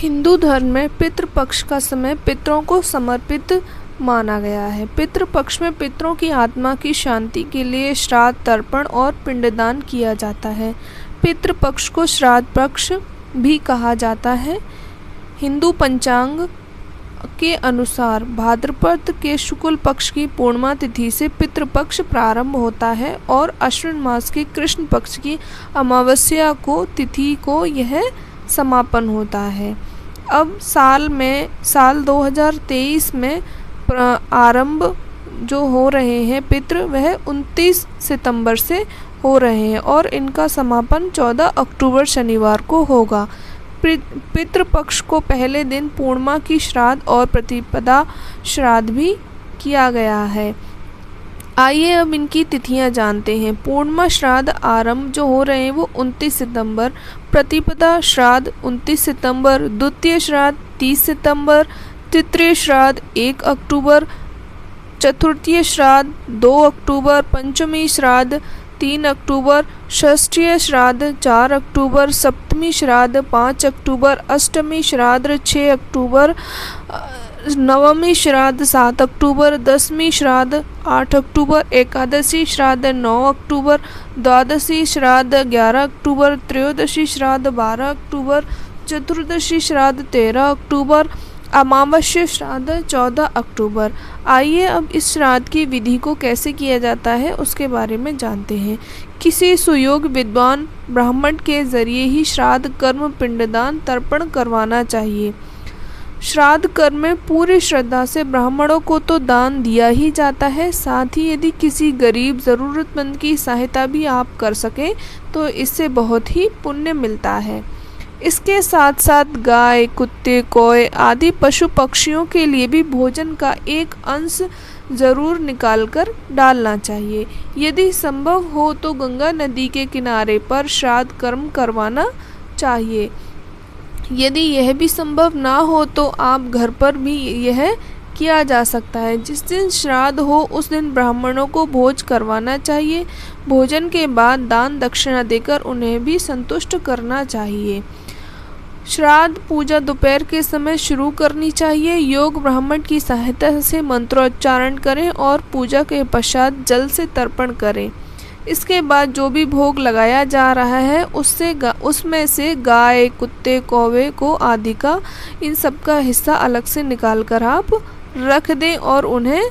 हिंदू धर्म में पितृपक्ष का समय पितरों को समर्पित माना गया है। पितृपक्ष में पितरों की आत्मा की शांति के लिए श्राद्ध, तर्पण और पिंडदान किया जाता है। पितृपक्ष को श्राद्ध पक्ष भी कहा जाता है। हिंदू पंचांग के अनुसार भाद्रपद के शुक्ल पक्ष की पूर्णिमा तिथि से पितृपक्ष प्रारंभ होता है और अश्विन मास के कृष्ण पक्ष की अमावस्या को तिथि को यह समापन होता है। अब साल 2023 में आरंभ जो हो रहे हैं पितृ वह 29 सितंबर से हो रहे हैं और इनका समापन 14 अक्टूबर शनिवार को होगा। पितृपक्ष को पहले दिन पूर्णिमा की श्राद्ध और प्रतिपदा श्राद्ध भी किया गया है। आइए अब इनकी तिथियां जानते हैं। पूर्णिमा श्राद्ध आरंभ जो हो रहे हैं वो 29 सितंबर, प्रतिपदा श्राद्ध 29 सितंबर, द्वितीय श्राद्ध 30 सितंबर, तृतीय श्राद्ध 1 अक्टूबर, चतुर्थी श्राद्ध 2 अक्टूबर, पंचमी श्राद्ध 3 अक्टूबर, षष्ठी श्राद्ध 4 अक्टूबर, सप्तमी श्राद्ध 5 अक्टूबर, अष्टमी श्राद्ध 6 अक्टूबर, नवमी श्राद्ध 7 अक्टूबर, दसवीं श्राद्ध 8 अक्टूबर, एकादशी श्राद्ध 9 अक्टूबर, द्वादशी श्राद्ध 11 अक्टूबर, त्रयोदशी श्राद्ध 12 अक्टूबर, चतुर्दशी श्राद्ध 13 अक्टूबर, अमावस्या श्राद्ध 14 अक्टूबर। आइए अब इस श्राद्ध की विधि को कैसे किया जाता है उसके बारे में जानते हैं। किसी सुयोग्य विद्वान ब्राह्मण के जरिए ही श्राद्ध कर्म, पिंडदान, तर्पण करवाना चाहिए। श्राद्ध कर्म में पूरी श्रद्धा से ब्राह्मणों को तो दान दिया ही जाता है, साथ ही यदि किसी गरीब ज़रूरतमंद की सहायता भी आप कर सकें तो इससे बहुत ही पुण्य मिलता है। इसके साथ साथ गाय, कुत्ते, कौए आदि पशु पक्षियों के लिए भी भोजन का एक अंश ज़रूर निकाल कर डालना चाहिए। यदि संभव हो तो गंगा नदी के किनारे पर श्राद्ध कर्म करवाना चाहिए। यदि यह भी संभव ना हो तो आप घर पर भी यह किया जा सकता है। जिस दिन श्राद्ध हो उस दिन ब्राह्मणों को भोज करवाना चाहिए। भोजन के बाद दान दक्षिणा देकर उन्हें भी संतुष्ट करना चाहिए। श्राद्ध पूजा दोपहर के समय शुरू करनी चाहिए। योग ब्राह्मण की सहायता से मंत्रोच्चारण करें और पूजा के पश्चात जल से तर्पण करें। इसके बाद जो भी भोग लगाया जा रहा है उसमें से गाय, कुत्ते, कौवे को आदि का इन सब का हिस्सा अलग से निकाल कर आप रख दें और उन्हें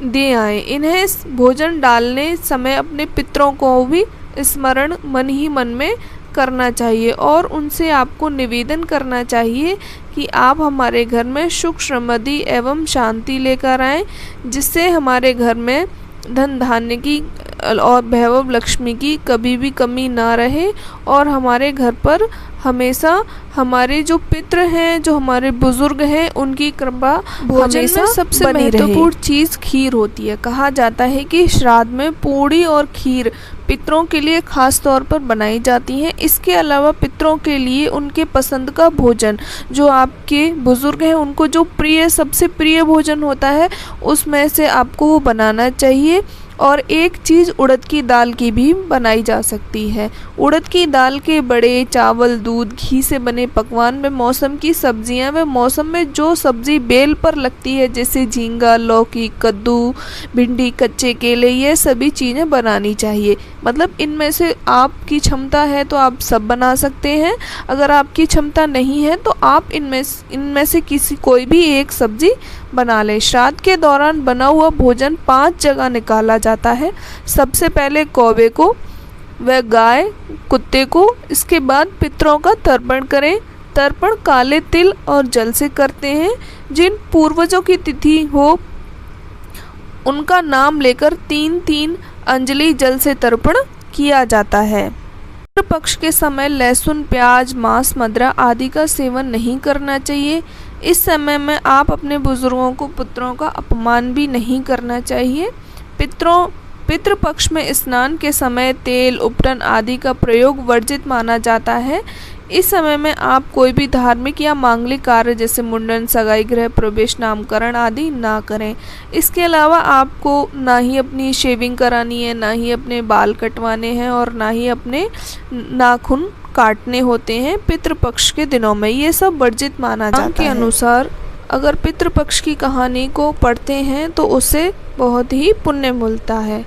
दे आएं। इन्हें भोजन डालने समय अपने पितरों को भी स्मरण मन ही मन में करना चाहिए और उनसे आपको निवेदन करना चाहिए कि आप हमारे घर में सुख, समृद्धि एवं शांति लेकर आएं, जिससे हमारे घर में धन धान्य की और वैभव लक्ष्मी की कभी भी कमी ना रहे और हमारे घर पर हमेशा हमारे जो पितृ हैं, जो हमारे बुजुर्ग हैं, उनकी कृपा भोजन में सबसे महत्वपूर्ण चीज़ खीर होती है। कहा जाता है कि श्राद्ध में पूड़ी और खीर पितरों के लिए खास तौर पर बनाई जाती हैं। इसके अलावा पितरों के लिए उनके पसंद का भोजन, जो आपके बुजुर्ग हैं उनको जो सबसे प्रिय भोजन होता है उसमें से आपको वो बनाना चाहिए। और एक चीज़ उड़द की दाल की भी बनाई जा सकती है। उड़द की दाल के बड़े, चावल, दूध, घी से बने पकवान में मौसम की सब्जियां व मौसम में जो सब्जी बेल पर लगती है जैसे झींगा, लौकी, कद्दू, भिंडी, कच्चे केले, ये सभी चीज़ें बनानी चाहिए। मतलब इनमें से आपकी क्षमता है तो आप सब बना सकते हैं। अगर आपकी क्षमता नहीं है तो आप इनमें से कोई भी एक सब्जी बना लें। श्राद्ध के दौरान बना हुआ भोजन 5 जगह निकाला जाता है। सबसे पहले कौवे को व गाय, कुत्ते को। इसके बाद पितरों का तर्पण करें। तर्पण काले तिल और जल से करते हैं। जिन पूर्वजों की तिथि हो उनका नाम लेकर 3-3 अंजलि जल से तर्पण किया जाता है। पक्ष के समय लहसुन, प्याज, मांस, मदिरा आदि का सेवन नहीं करना चाहिए। इस समय में आप अपने बुजुर्गों को, पुत्रों का अपमान भी नहीं करना चाहिए। पितृपक्ष में स्नान के समय तेल, उपटन आदि का प्रयोग वर्जित माना जाता है। इस समय में आप कोई भी धार्मिक या मांगलिक कार्य जैसे मुंडन, सगाई, गृह प्रवेश, नामकरण आदि ना करें। इसके अलावा आपको ना ही अपनी शेविंग करानी है, ना ही अपने बाल कटवाने हैं और ना ही अपने नाखून काटने होते हैं पितृपक्ष के दिनों में, ये सब वर्जित माना जाता है। के अनुसार अगर पितृपक्ष की कहानी को पढ़ते हैं तो उसे बहुत ही पुण्य मिलता है।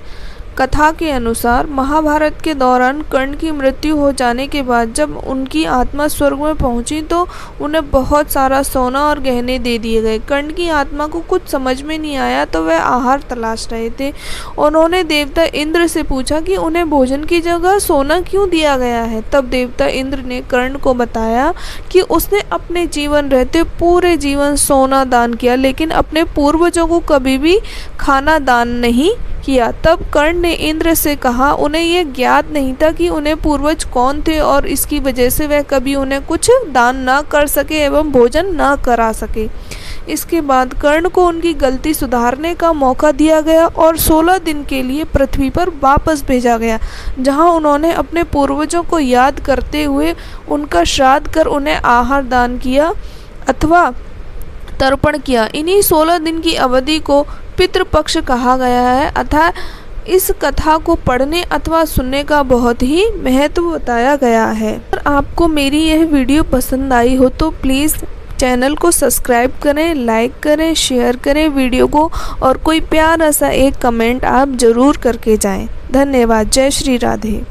कथा के अनुसार महाभारत के दौरान कर्ण की मृत्यु हो जाने के बाद जब उनकी आत्मा स्वर्ग में पहुंची तो उन्हें बहुत सारा सोना और गहने दे दिए गए। कर्ण की आत्मा को कुछ समझ में नहीं आया तो वह आहार तलाश रहे थे। उन्होंने देवता इंद्र से पूछा कि उन्हें भोजन की जगह सोना क्यों दिया गया है। तब देवता इंद्र ने कर्ण को बताया कि उसने अपने जीवन रहते पूरे जीवन सोना दान किया, लेकिन अपने पूर्वजों को कभी भी खाना दान नहीं किया। तब कर्ण ने इंद्र से कहा उन्हें यह ज्ञात नहीं था कि उन्हें पूर्वज कौन थे और इसकी वजह से वह कभी उन्हें कुछ दान ना कर सके एवं भोजन ना करा सके। इसके बाद कर्ण को उनकी गलती सुधारने का मौका दिया गया और 16 दिन के लिए पृथ्वी पर वापस भेजा गया, जहां उन्होंने अपने पूर्वजों को याद करते हुए उनका श्राद्ध कर उन्हें आहार दान किया अथवा तर्पण किया। इन्हीं 16 दिन की अवधि को पितृपक्ष कहा गया है। अतः इस कथा को पढ़ने अथवा सुनने का बहुत ही महत्व बताया गया है। अगर आपको मेरी यह वीडियो पसंद आई हो तो प्लीज़ चैनल को सब्सक्राइब करें, लाइक करें, शेयर करें वीडियो को और कोई प्यारा सा एक कमेंट आप ज़रूर करके जाएं। धन्यवाद। जय श्री राधे।